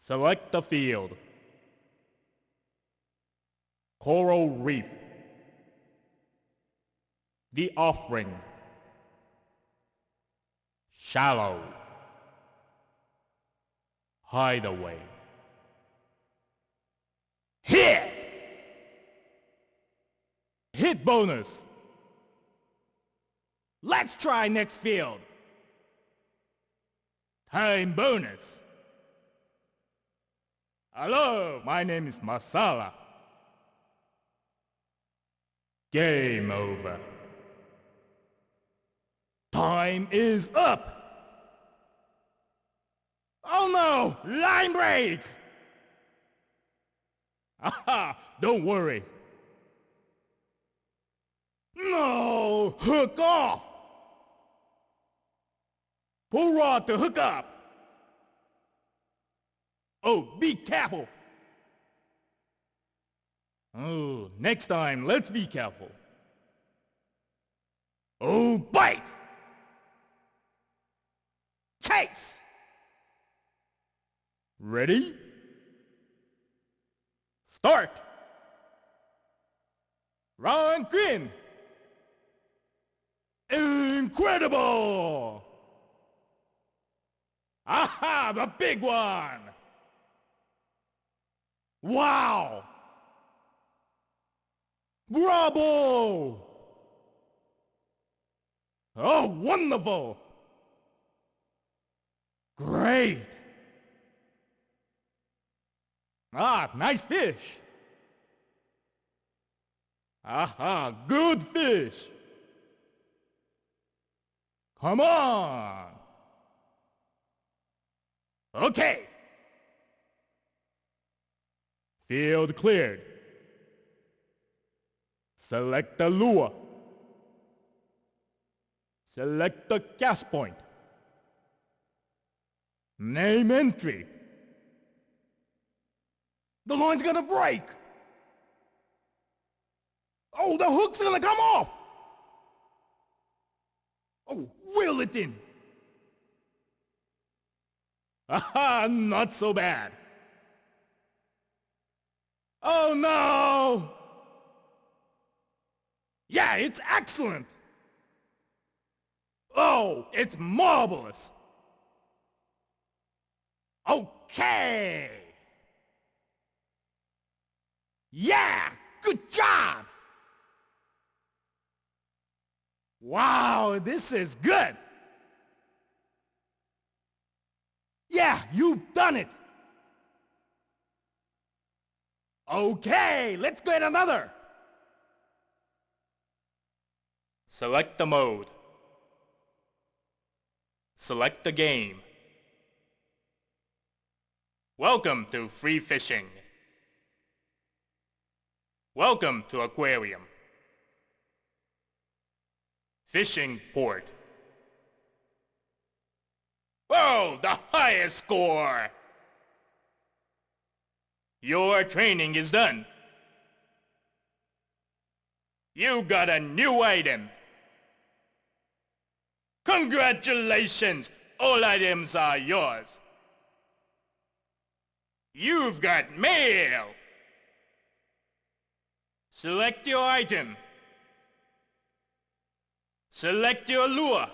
Select the field. Coral Reef. The Offering. Shallow. Hideaway. Hit! Hit bonus. Let's try next field. Time bonus. Hello, my name is Masala. Game over. Time is up. Oh no! Line break! Aha! Don't worry. No! Hook off! Pull rod to hook up! Oh, be careful! Oh, next time, let's be careful. Oh, bite! Chase! Ready? Start! Round green! Incredible! Aha, the big one! Wow! Bravo! Oh, wonderful! Great! Ah, nice fish! Aha, good fish! Come on! Okay! Field cleared. Select the lure. Select the cast point. Name entry. The line's gonna break. Oh, the hook's gonna come off. Oh, reel it in. Aha, not so bad. Oh no! Yeah, it's excellent. Oh, it's marvelous. Okay. Yeah, good job. Wow, this is good. Yeah, you've done it. Okay, let's get another. Select the mode. Select the game. Welcome to free fishing. Welcome to aquarium. Fishing port. Oh, the highest score! Your training is done. You got a new item. Congratulations! All items are yours. You've got mail. Select your item. Select your lure.